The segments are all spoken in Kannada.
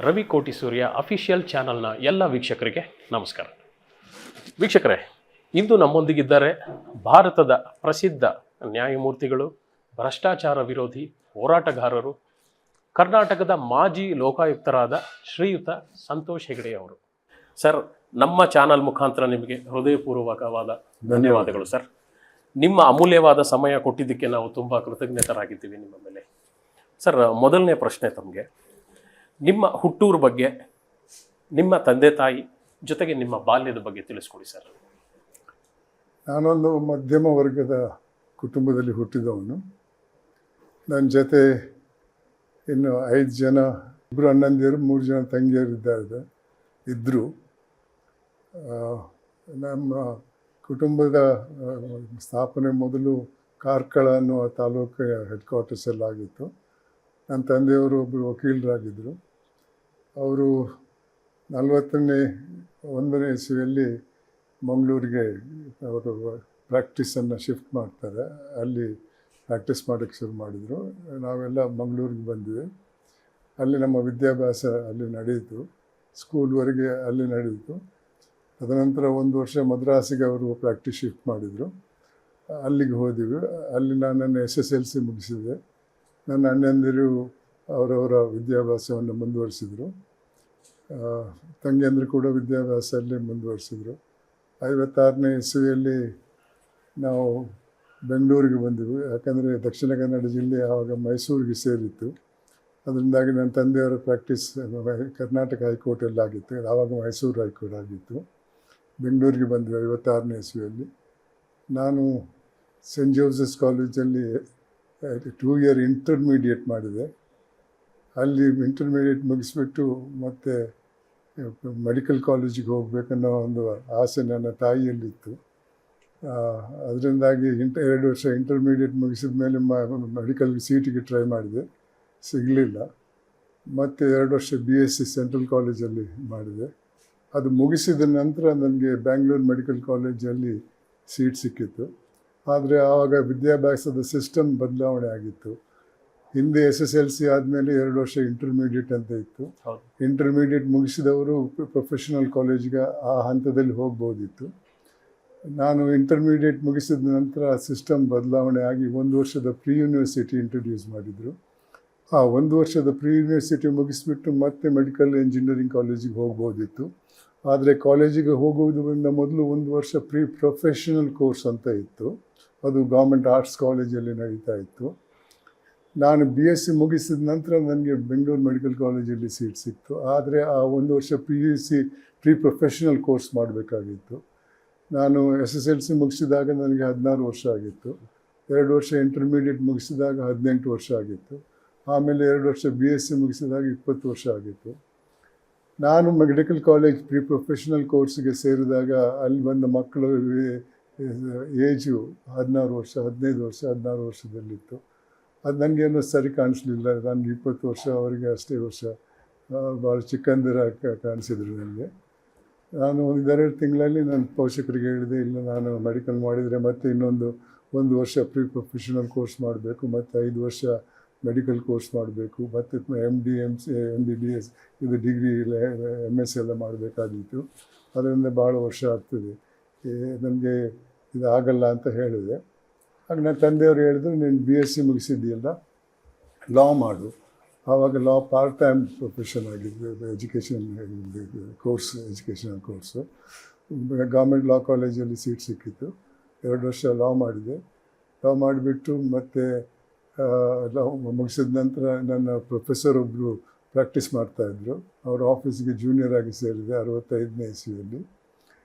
ರವಿ ಕೋಟಿ ಸೂರ್ಯ ಅಫಿಷಿಯಲ್ ಚಾನಲ್ನ ಎಲ್ಲ ವೀಕ್ಷಕರಿಗೆ ನಮಸ್ಕಾರ. ವೀಕ್ಷಕರೇ, ಇಂದು ನಮ್ಮೊಂದಿಗಿದ್ದಾರೆ ಭಾರತದ ಪ್ರಸಿದ್ಧ ನ್ಯಾಯಮೂರ್ತಿಗಳು, ಭ್ರಷ್ಟಾಚಾರ ವಿರೋಧಿ ಹೋರಾಟಗಾರರು, ಕರ್ನಾಟಕದ ಮಾಜಿ ಲೋಕಾಯುಕ್ತರಾದ ಶ್ರೀಯುತ ಸಂತೋಷ್ ಹೆಗಡೆ ಅವರು. ಸರ್, ನಮ್ಮ ಚಾನಲ್ ಮುಖಾಂತರ ನಿಮಗೆ ಹೃದಯಪೂರ್ವಕವಾದ ಧನ್ಯವಾದಗಳು ಸರ್. ನಿಮ್ಮ ಅಮೂಲ್ಯವಾದ ಸಮಯ ಕೊಟ್ಟಿದ್ದಕ್ಕೆ ನಾವು ತುಂಬ ಕೃತಜ್ಞತರಾಗಿದ್ದೀವಿ ನಿಮ್ಮ ಮೇಲೆ. ಸರ್, ಮೊದಲನೇ ಪ್ರಶ್ನೆ ತಮಗೆ, ನಿಮ್ಮ ಹುಟ್ಟೂರು ಬಗ್ಗೆ, ನಿಮ್ಮ ತಂದೆ ತಾಯಿ ಜೊತೆಗೆ ನಿಮ್ಮ ಬಾಲ್ಯದ ಬಗ್ಗೆ ತಿಳಿಸ್ಕೊಡಿ ಸರ್. ನಾನೊಂದು ಮಧ್ಯಮ ವರ್ಗದ ಕುಟುಂಬದಲ್ಲಿ ಹುಟ್ಟಿದವನು. ನನ್ನ ಜೊತೆ ಇನ್ನು 5 ಜನ, 2 ಅಣ್ಣಂದಿರು, 3 ಜನ ತಂಗಿಯರು ಇದ್ದರು. ನಮ್ಮ ಕುಟುಂಬದ ಸ್ಥಾಪನೆ ಮೊದಲು ಕಾರ್ಕಳ ಅನ್ನುವ ತಾಲೂಕು ಹೆಡ್ ಕ್ವಾರ್ಟರ್ಸಲ್ಲಾಗಿತ್ತು. ನನ್ನ ತಂದೆಯವರು ಒಬ್ಬರು ವಕೀಲರಾಗಿದ್ದರು. ಅವರು 41ನೇ ಇಸವಿಯಲ್ಲಿ ಮಂಗಳೂರಿಗೆ ಅವರು ಪ್ರಾಕ್ಟೀಸನ್ನು ಶಿಫ್ಟ್ ಮಾಡ್ತಾರೆ. ಅಲ್ಲಿ ಪ್ರಾಕ್ಟೀಸ್ ಮಾಡೋಕ್ಕೆ ಶುರು ಮಾಡಿದರು. ನಾವೆಲ್ಲ ಮಂಗಳೂರಿಗೆ ಬಂದ್ವಿ. ಅಲ್ಲಿ ನಮ್ಮ ವಿದ್ಯಾಭ್ಯಾಸ ಅಲ್ಲಿ ನಡೆಯಿತು. ಸ್ಕೂಲ್ವರೆಗೆ ಅಲ್ಲಿ ನಡೆಯಿತು. ತದನಂತರ 1 ವರ್ಷ ಮದ್ರಾಸಿಗೆ ಅವರು ಪ್ರಾಕ್ಟೀಸ್ ಶಿಫ್ಟ್ ಮಾಡಿದರು. ಅಲ್ಲಿಗೆ ಹೋದಿವಿ. ಅಲ್ಲಿ ನಾನು SSLC ಮುಗಿಸಿದೆ. ನನ್ನ ಅಣ್ಣಂದಿರು ಅವರವರ ವಿದ್ಯಾಭ್ಯಾಸವನ್ನು ಮುಂದುವರಿಸಿದರು. ತಂಗಿಯಂದರು ಕೂಡ ವಿದ್ಯಾಭ್ಯಾಸದಲ್ಲಿ ಮುಂದುವರಿಸಿದರು. 56ನೇ ಇಸವಿಯಲ್ಲಿ ನಾವು ಬೆಂಗಳೂರಿಗೆ ಬಂದೆವು. ಯಾಕಂದರೆ ದಕ್ಷಿಣ ಕನ್ನಡ ಜಿಲ್ಲೆ ಆವಾಗ ಮೈಸೂರಿಗೆ ಸೇರಿತ್ತು. ಅದರಿಂದಾಗಿ ನನ್ನ ತಂದೆಯವರ ಪ್ರಾಕ್ಟೀಸ್ ಕರ್ನಾಟಕ ಹೈಕೋರ್ಟಲ್ಲಿ ಆಗಿತ್ತು. ಆವಾಗ ಮೈಸೂರು ಹೈಕೋರ್ಟ್ ಆಗಿತ್ತು. ಬೆಂಗಳೂರಿಗೆ ಬಂದ್ವಿ 56ನೇ ಇಸವಿಯಲ್ಲಿ. ನಾನು ಸೆಂಟ್ ಜೋಸೆಫ್ಸ್ ಕಾಲೇಜಲ್ಲಿ 2 ಇಯರ್ ಇಂಟರ್ಮೀಡಿಯೇಟ್ ಮಾಡಿದೆ. ಅಲ್ಲಿ ಇಂಟರ್ಮೀಡಿಯೇಟ್ ಮುಗಿಸ್ಬಿಟ್ಟು ಮತ್ತೆ ಮೆಡಿಕಲ್ ಕಾಲೇಜಿಗೆ ಹೋಗಬೇಕನ್ನೋ ಒಂದು ಆಸೆ ನನ್ನ ತಾಯಿಯಲ್ಲಿತ್ತು. ಅದರಿಂದಾಗಿ 2 ವರ್ಷ ಇಂಟರ್ಮೀಡಿಯೇಟ್ ಮುಗಿಸಿದ ಮೇಲೆ ಮೆಡಿಕಲ್ ಸೀಟಿಗೆ ಟ್ರೈ ಮಾಡಿದೆ, ಸಿಗಲಿಲ್ಲ. ಮತ್ತು 2 ವರ್ಷ BSc ಸೆಂಟ್ರಲ್ ಕಾಲೇಜಲ್ಲಿ ಮಾಡಿದೆ. ಅದು ಮುಗಿಸಿದ ನಂತರ ನನಗೆ ಬ್ಯಾಂಗ್ಳೂರು ಮೆಡಿಕಲ್ ಕಾಲೇಜಲ್ಲಿ ಸೀಟ್ ಸಿಕ್ಕಿತ್ತು. ಆದರೆ ಆವಾಗ ವಿದ್ಯಾಭ್ಯಾಸದ ಸಿಸ್ಟಮ್ ಬದಲಾವಣೆ ಆಗಿತ್ತು. ಹಿಂದೆ SSLC ಆದಮೇಲೆ 2 ವರ್ಷ ಇಂಟರ್ಮೀಡಿಯೇಟ್ ಅಂತ ಇತ್ತು. ಇಂಟರ್ಮೀಡಿಯೇಟ್ ಮುಗಿಸಿದವರು ಪ್ರೊಫೆಷನಲ್ ಕಾಲೇಜಿಗೆ ಆ ಹಂತದಲ್ಲಿ ಹೋಗ್ಬೋದಿತ್ತು. ನಾನು ಇಂಟರ್ಮೀಡಿಯೇಟ್ ಮುಗಿಸಿದ ನಂತರ ಸಿಸ್ಟಮ್ ಬದಲಾವಣೆ ಆಗಿ 1 ವರ್ಷದ ಪ್ರೀ ಯೂನಿವರ್ಸಿಟಿ ಇಂಟ್ರೊಡ್ಯೂಸ್ ಮಾಡಿದರು. ಆ 1 ವರ್ಷದ ಪ್ರೀ ಯೂನಿವರ್ಸಿಟಿ ಮುಗಿಸ್ಬಿಟ್ಟು ಮತ್ತೆ ಮೆಡಿಕಲ್ ಇಂಜಿನಿಯರಿಂಗ್ ಕಾಲೇಜಿಗೆ ಹೋಗ್ಬೋದಿತ್ತು. ಆದರೆ ಕಾಲೇಜಿಗೆ ಹೋಗುವುದರಿಂದ ಮೊದಲು 1 ವರ್ಷ ಪ್ರೀ ಪ್ರೊಫೆಷನಲ್ ಕೋರ್ಸ್ ಅಂತ ಇತ್ತು. ಅದು ಗೌರ್ಮೆಂಟ್ ಆರ್ಟ್ಸ್ ಕಾಲೇಜಲ್ಲಿ ನಡೀತಾ ಇತ್ತು. ನಾನು BSc ಮುಗಿಸಿದ ನಂತರ ನನಗೆ ಬೆಂಗಳೂರು ಮೆಡಿಕಲ್ ಕಾಲೇಜಲ್ಲಿ ಸೀಟ್ ಸಿಕ್ತು. ಆದರೆ ಆ 1 ವರ್ಷ ಪ್ರೀ ಪ್ರೊಫೆಷನಲ್ ಕೋರ್ಸ್ ಮಾಡಬೇಕಾಗಿತ್ತು. ನಾನು SSLC ಮುಗಿಸಿದಾಗ ನನಗೆ 16 ವರ್ಷ ಆಗಿತ್ತು. 2 ವರ್ಷ ಇಂಟರ್ಮೀಡಿಯೇಟ್ ಮುಗಿಸಿದಾಗ 18 ವರ್ಷ ಆಗಿತ್ತು. ಆಮೇಲೆ 2 ವರ್ಷ BSc ಮುಗಿಸಿದಾಗ 20 ವರ್ಷ ಆಗಿತ್ತು. ನಾನು ಮೆಡಿಕಲ್ ಕಾಲೇಜ್ ಪ್ರೀ ಪ್ರೊಫೆಷನಲ್ ಕೋರ್ಸ್ಗೆ ಸೇರಿದಾಗ ಅಲ್ಲಿ ಬಂದ ಮಕ್ಕಳು ಏಜು 16 ವರ್ಷ, 15 ವರ್ಷ, 16 ವರ್ಷದಲ್ಲಿತ್ತು. ಅದು ನನಗೇನು ಸರಿ ಕಾಣಿಸ್ಲಿಲ್ಲ. ನನಗೆ 20 ವರ್ಷ, ಅವರಿಗೆ ಅಷ್ಟೇ ವರ್ಷ, ಭಾಳ ಚಿಕ್ಕಂದಿರ ಕಾಣಿಸಿದ್ರು ನನಗೆ. ನಾನು 1-2 ತಿಂಗಳಲ್ಲಿ ನನ್ನ ಪೋಷಕರಿಗೆ ಹೇಳಿದೆ, ಇಲ್ಲ, ನಾನು ಮೆಡಿಕಲ್ ಮಾಡಿದರೆ ಮತ್ತೆ ಇನ್ನೊಂದು 1 ವರ್ಷ ಪ್ರೀ ಪ್ರೊಫೆಷನಲ್ ಕೋರ್ಸ್ ಮಾಡಬೇಕು, ಮತ್ತು 5 ವರ್ಷ ಮೆಡಿಕಲ್ ಕೋರ್ಸ್ ಮಾಡಬೇಕು, ಮತ್ತು MD MBBS ಇದು ಡಿಗ್ರಿ MS ಎಲ್ಲ ಮಾಡಬೇಕಾಗಿತ್ತು. ಅದರಿಂದ ಭಾಳ ವರ್ಷ ಆಗ್ತದೆ, ನನಗೆ ಇದು ಆಗಲ್ಲ ಅಂತ ಹೇಳಿದೆ. ಆಗ ನನ್ನ ತಂದೆಯವರು ಹೇಳಿದ್ರು, ನೀನು BSc ಮುಗಿಸಿದ್ದೀಯಲ್ಲ, ಲಾ ಮಾಡು. ಆವಾಗ ಲಾ ಪಾರ್ಟ್ ಟೈಮ್ ಪ್ರೊಫೆಷನ್ ಆಗಿದ್ದು, ಎಜುಕೇಷನಲ್ ಕೋರ್ಸು. ಗೌರ್ಮೆಂಟ್ ಲಾ ಕಾಲೇಜಲ್ಲಿ ಸೀಟ್ ಸಿಕ್ಕಿತ್ತು. 2 ವರ್ಷ ಲಾ ಮಾಡಿದೆ. ಲಾ ಮಾಡಿಬಿಟ್ಟು ಮತ್ತೆ ಲಾ ಮುಗಿಸಿದ ನಂತರ ನನ್ನ ಪ್ರೊಫೆಸರ್ ಒಬ್ಬರು ಪ್ರಾಕ್ಟೀಸ್ ಮಾಡ್ತಾಯಿದ್ರು. ಅವರ ಆಫೀಸ್ಗೆ ಜೂನಿಯರ್ ಆಗಿ ಸೇರಿದೆ 65ನೇ ಇಸವಿಯಲ್ಲಿ.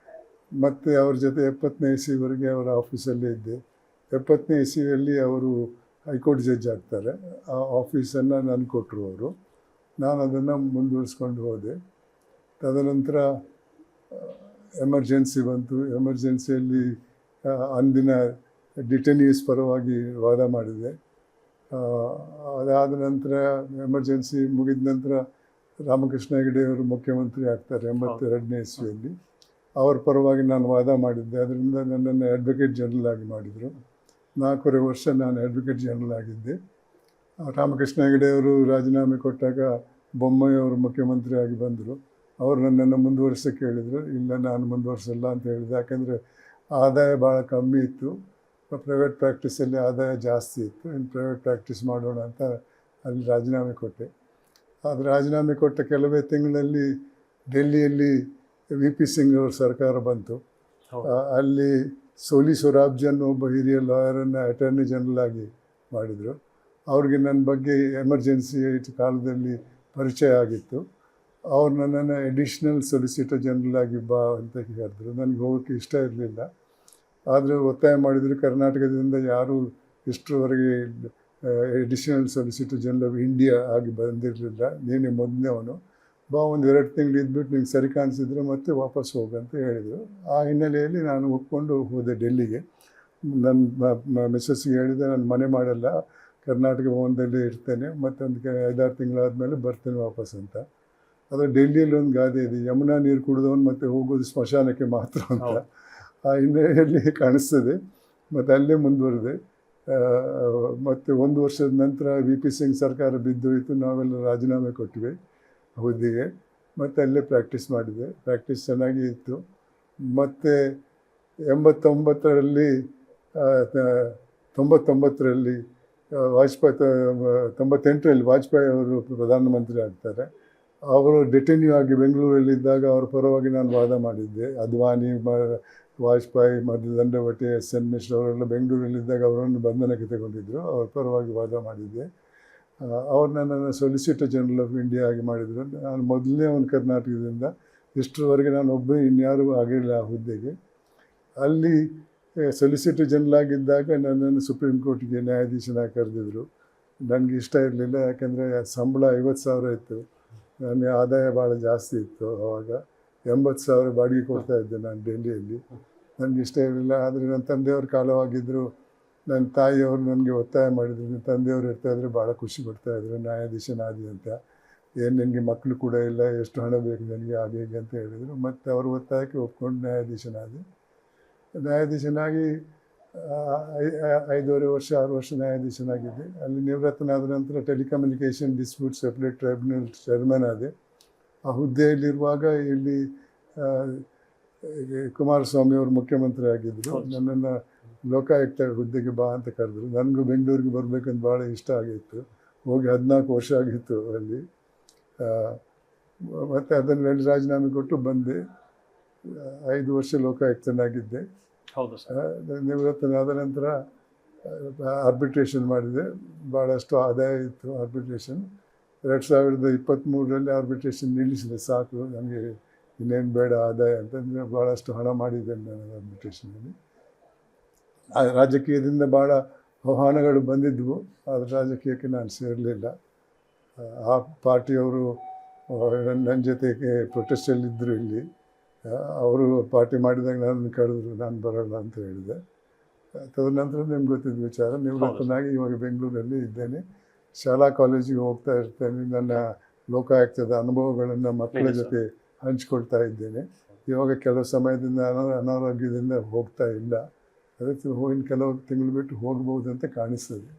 ಮತ್ತು ಅವ್ರ ಜೊತೆ 70ನೇ ಇಸವಿವರೆಗೆ ಅವರ ಆಫೀಸಲ್ಲೇ ಇದ್ದೆ. 70ನೇ ಇಸವಿಯಲ್ಲಿ ಅವರು ಹೈಕೋರ್ಟ್ ಜಡ್ಜ್ ಆಗ್ತಾರೆ. ಆ ಆಫೀಸನ್ನು ನನಗೆ ಕೊಟ್ಟರು ಅವರು. ನಾನು ಅದನ್ನು ಮುಂದುವರಿಸ್ಕೊಂಡು ಹೋದೆ. ತದನಂತರ ಎಮರ್ಜೆನ್ಸಿ ಬಂತು. ಎಮರ್ಜೆನ್ಸಿಯಲ್ಲಿ ಅಂದಿನ ಡಿಟೈನೀಸ್ ಪರವಾಗಿ ವಾದ ಮಾಡಿದೆ. ಅದಾದ ನಂತರ ಎಮರ್ಜೆನ್ಸಿ ಮುಗಿದ ನಂತರ ರಾಮಕೃಷ್ಣ ಹೆಗಡೆಯವರು ಮುಖ್ಯಮಂತ್ರಿ ಆಗ್ತಾರೆ 82ನೇ ಇಸವಿಯಲ್ಲಿ. ಅವ್ರ ಪರವಾಗಿ ನಾನು ವಾದ ಮಾಡಿದ್ದೆ. ಅದರಿಂದ ನನ್ನನ್ನು ಅಡ್ವೊಕೇಟ್ ಜನರಲ್ ಆಗಿ ಮಾಡಿದರು. 4.5 ವರ್ಷ ನಾನು ಅಡ್ವೊಕೇಟ್ ಜನರಲ್ ಆಗಿದ್ದೆ. ರಾಮಕೃಷ್ಣ ಹೆಗಡೆಯವರು ರಾಜೀನಾಮೆ ಕೊಟ್ಟಾಗ ಬೊಮ್ಮಾಯಿಯವರು ಮುಖ್ಯಮಂತ್ರಿ ಆಗಿ ಬಂದರು. ಅವರು ನನ್ನನ್ನು ಮುಂದುವರ್ಸೋಕ್ಕೆ ಹೇಳಿದರು. ಇಲ್ಲ, ನಾನು ಮುಂದುವರ್ಸಲ್ಲ ಅಂತ ಹೇಳಿದೆ. ಯಾಕೆಂದರೆ ಆದಾಯ ಭಾಳ ಕಮ್ಮಿ ಇತ್ತು. ಪ್ರೈವೇಟ್ ಪ್ರಾಕ್ಟೀಸಲ್ಲಿ ಆದಾಯ ಜಾಸ್ತಿ ಇತ್ತು. ಇನ್ನು ಪ್ರೈವೇಟ್ ಪ್ರಾಕ್ಟೀಸ್ ಮಾಡೋಣ ಅಂತ ಅಲ್ಲಿ ರಾಜೀನಾಮೆ ಕೊಟ್ಟೆ. ಅದು ರಾಜೀನಾಮೆ ಕೊಟ್ಟ ಕೆಲವೇ ತಿಂಗಳಲ್ಲಿ ಡೆಲ್ಲಿಯಲ್ಲಿ ವಿ ಪಿ ಸಿಂಗ್ ಅವ್ರ ಸರ್ಕಾರ ಬಂತು. ಅಲ್ಲಿ ಸೋಲಿ ಸೊರಾಬ್ಜನ್ ಒಬ್ಬ ಹಿರಿಯ ಲಾಯರನ್ನು ಅಟಾರ್ನಿ ಜನರಲ್ ಆಗಿ ಮಾಡಿದರು. ಅವ್ರಿಗೆ ನನ್ನ ಬಗ್ಗೆ ಎಮರ್ಜೆನ್ಸಿ ಕಾಲದಲ್ಲಿ ಪರಿಚಯ ಆಗಿತ್ತು. ಅವ್ರು ನನ್ನನ್ನು ಎಡಿಷ್ನಲ್ ಸೊಲಿಸಿಟರ್ ಜನರಲ್ ಆಗಿ ಬಾ ಅಂತ ಕರೆದ್ರು. ನನಗೆ ಹೋಗೋಕ್ಕೆ ಇಷ್ಟ ಇರಲಿಲ್ಲ. ಆದರೆ ಒತ್ತಾಯ ಮಾಡಿದರು. ಕರ್ನಾಟಕದಿಂದ ಯಾರೂ ಇಷ್ಟರವರೆಗೆ additional solicitor general of India ಆಗಿ ಬಂದಿರಲಿಲ್ಲ. ನೀನೇ ಮೊದಲನೇವನು, ಬಾ, ಒಂದು 2 ತಿಂಗಳು ಇದ್ಬಿಟ್ಟು ನಿಂಗೆ ಸರಿ ಕಾಣಿಸಿದ್ರೆ ಮತ್ತೆ ವಾಪಸ್ ಹೋಗಂತ ಹೇಳಿದರು. ಆ ಹಿನ್ನೆಲೆಯಲ್ಲಿ ನಾನು ಒಪ್ಕೊಂಡು ಹೋದೆ ಡೆಲ್ಲಿಗೆ. ನನ್ನ ಮಿಸ್ಸಸ್ಗೆ ಹೇಳಿದೆ, ನಾನು ಮನೆ ಮಾಡಲ್ಲ, ಕರ್ನಾಟಕ ಭವನದಲ್ಲಿ ಇರ್ತೇನೆ, ಮತ್ತೊಂದು 5-6 ತಿಂಗಳಾದಮೇಲೆ ಬರ್ತೇನೆ ವಾಪಸ್ ಅಂತ. ಆದರೆ ಡೆಲ್ಲಿಯಲ್ಲಿ ಒಂದು ಗಾದೆ ಇದೆ, ಯಮುನಾ ನೀರು ಕುಡಿದವನು ಮತ್ತೆ ಹೋಗೋದು ಸ್ಮಶಾನಕ್ಕೆ ಮಾತ್ರ ಅಂತ. ಆ ಹಿನ್ನೆಲೆಯಲ್ಲಿ ಕಾಣಿಸ್ತದೆ. ಮತ್ತು ಅಲ್ಲೇ ಮುಂದುವರೆದೆ. ಮತ್ತು 1 ವರ್ಷದ ನಂತರ ವಿ ಪಿ ಸಿಂಗ್ ಸರ್ಕಾರ ಬಿದ್ದೋಯಿತು. ನಾವೆಲ್ಲ ರಾಜೀನಾಮೆ ಕೊಟ್ಟಿವೆ ಹುದ್ದೆಗೆ. ಮತ್ತು ಅಲ್ಲೇ ಪ್ರಾಕ್ಟೀಸ್ ಮಾಡಿದೆ. ಪ್ರಾಕ್ಟೀಸ್ ಚೆನ್ನಾಗಿ ಇತ್ತು. ಮತ್ತು 89ರಲ್ಲಿ 98ರಲ್ಲಿ ವಾಜಪೇಯಿ 98ರಲ್ಲಿ ವಾಜಪೇಯಿ ಅವರು ಪ್ರಧಾನಮಂತ್ರಿ ಆಗ್ತಾರೆ. ಅವರು ಡೆಟೆನ್ಯೂ ಆಗಿ ಬೆಂಗಳೂರಲ್ಲಿದ್ದಾಗ ಅವರ ಪರವಾಗಿ ನಾನು ವಾದ ಮಾಡಿದ್ದೆ. ಅದ್ವಾನಿ, ವಾಜಪೇಯಿ, ದಂಡವಟೆ, ಎಸ್ ಎನ್ ಮಿಶ್ರ ಅವರೆಲ್ಲ ಬೆಂಗಳೂರಲ್ಲಿದ್ದಾಗ ಅವರನ್ನು ಬಂಧನಕ್ಕೆ ತಗೊಂಡಿದ್ದರು. ಅವ್ರ ಪರವಾಗಿ ವಾದ ಮಾಡಿದ್ದೆ. ಅವ್ರು ನನ್ನನ್ನು ಸೊಲಿಸಿಟರ್ ಜನರಲ್ ಆಫ್ ಇಂಡಿಯಾ ಆಗಿ ಮಾಡಿದರು. ನಾನು ಮೊದಲನೇ ಒಂದು ಕರ್ನಾಟಕದಿಂದ. ಇಷ್ಟರವರೆಗೆ ನಾನು ಒಬ್ಬನೇ, ಇನ್ಯಾರೂ ಆಗಿರಲಿಲ್ಲ ಆ ಹುದ್ದೆಗೆ. ಅಲ್ಲಿ ಸೊಲಿಸಿಟರ್ ಜನರಲ್ ಆಗಿದ್ದಾಗ ನನ್ನನ್ನು ಸುಪ್ರೀಂ ಕೋರ್ಟ್ಗೆ ನ್ಯಾಯಾಧೀಶನಾಗಿ ಕರೆದಿದ್ರು. ನನಗೆ ಇಷ್ಟ ಇರಲಿಲ್ಲ. ಯಾಕೆಂದರೆ ಸಂಬಳ 50,000 ಇತ್ತು. ನನ್ನ ಆದಾಯ ಭಾಳ ಜಾಸ್ತಿ ಇತ್ತು. ಆವಾಗ 80,000 ಬಾಡಿಗೆ ಕೊಡ್ತಾಯಿದ್ದೆ ನಾನು ಡೆಲ್ಲಿಯಲ್ಲಿ. ನನಗೆ ಇಷ್ಟ ಇರಲಿಲ್ಲ. ಆದರೆ ನನ್ನ ತಂದೆಯವ್ರ ಕಾಲವಾಗಿದ್ದರು. ನನ್ನ ತಾಯಿಯವರು ನನಗೆ ಒತ್ತಾಯ ಮಾಡಿದರು. ನನ್ನ ತಂದೆಯವರು ಇರ್ತಾಯಿದ್ರೆ ಭಾಳ ಖುಷಿ ಪಡ್ತಾಯಿದ್ರು, ನ್ಯಾಯಾಧೀಶನಾದಿ ಅಂತ. ಏನು ನಿನಗೆ ಮಕ್ಕಳು ಕೂಡ ಇಲ್ಲ, ಎಷ್ಟು ಹಣ ಬೇಕು ನನಗೆ, ಹಾಗೆ ಹೀಗೆ ಅಂತ ಹೇಳಿದರು. ಮತ್ತು ಅವ್ರ ಒತ್ತಾಯಕ್ಕೆ ಒಪ್ಕೊಂಡು ನ್ಯಾಯಾಧೀಶನಾಗಿ 5.5 ವರ್ಷ 6 ವರ್ಷ ನ್ಯಾಯಾಧೀಶನಾಗಿದ್ದೆ. ಅಲ್ಲಿ ನಿವೃತ್ತನಾದ ನಂತರ telecommunication dispute separate tribunal chairman ಆದೆ. ಆ ಹುದ್ದೆಯಲ್ಲಿರುವಾಗ ಇಲ್ಲಿ ಕುಮಾರಸ್ವಾಮಿ ಅವರು ಮುಖ್ಯಮಂತ್ರಿ ಆಗಿದ್ದರು. ನನ್ನನ್ನು ಲೋಕಾಯುಕ್ತ ಹುದ್ದೆಗೆ ಬಾ ಅಂತ ಕರೆದ್ರು. ನನಗೂ ಬೆಂಗಳೂರಿಗೆ ಬರಬೇಕಂತ ಭಾಳ ಇಷ್ಟ ಆಗಿತ್ತು. ಹೋಗಿ 14 ವರ್ಷ ಆಗಿತ್ತು ಅಲ್ಲಿ. ಮತ್ತು ಅದನ್ನೆಲ್ಲ ರಾಜೀನಾಮೆ ಕೊಟ್ಟು ಬಂದೆ. 5 ವರ್ಷ ಲೋಕಾಯುಕ್ತನಾಗಿದ್ದೆ. ಹೌದು ಸರ್. ನಿವೃತ್ತನಾದ ನಂತರ ಆರ್ಬಿಟ್ರೇಷನ್ ಮಾಡಿದೆ. ಭಾಳಷ್ಟು ಆದಾಯ ಇತ್ತು ಆರ್ಬಿಟ್ರೇಷನ್. 2023ರಲ್ಲಿ ಆರ್ಬಿಟ್ರೇಷನ್ ನಿಲ್ಲಿಸಿದೆ. ಸಾಕು, ನನಗೆ ಇನ್ನೇನು ಬೇಡ ಆದಾಯ ಅಂತಂದರೆ ಭಾಳಷ್ಟು ಹಣ ಮಾಡಿದ್ದೇನೆ ನಾನು ಆರ್ಬಿಟ್ರೇಷನಲ್ಲಿ. ರಾಜಕೀಯದಿಂದ ಭಾಳ ಆಹ್ವಾನಗಳು ಬಂದಿದ್ದವು. ಆದರೆ ರಾಜಕೀಯಕ್ಕೆ ನಾನು ಸೇರಲಿಲ್ಲ. ಆ ಪಾರ್ಟಿಯವರು ನನ್ನ ಜೊತೆಗೆ ಪ್ರೊಟೆಸ್ಟಲ್ಲಿದ್ದರು ಇಲ್ಲಿ. ಅವರು ಪಾರ್ಟಿ ಮಾಡಿದಾಗ ನನ್ನನ್ನು ಕರೆದ್ರು, ನಾನು ಬರೋಲ್ಲ ಅಂತ ಹೇಳಿದೆ. ತದನಂತರ ನಿಮ್ಗೆ ಗೊತ್ತಿದ್ದ ವಿಚಾರ, ನಿವೃತ್ತನಾಗಿ ಇವಾಗ ಬೆಂಗಳೂರಲ್ಲಿ ಇದ್ದೇನೆ. ಶಾಲಾ ಕಾಲೇಜಿಗೆ ಹೋಗ್ತಾ ಇರ್ತೇನೆ. ನನ್ನ ಲೋಕಾಯುಕ್ತದ ಅನುಭವಗಳನ್ನು ಮಕ್ಕಳ ಜೊತೆ ಹಂಚ್ಕೊಳ್ತಾ ಇದ್ದೇನೆ. ಇವಾಗ ಕೆಲವು ಸಮಯದಿಂದ ಅನಾರೋಗ್ಯದಿಂದ ಹೋಗ್ತಾ ಇಲ್ಲ. ಅದಕ್ಕೆ ಕೆಲವು ತಿಂಗಳು ಬಿಟ್ಟು ಹೋಗ್ಬೋದು ಅಂತ ಕಾಣಿಸ್ತದೆ.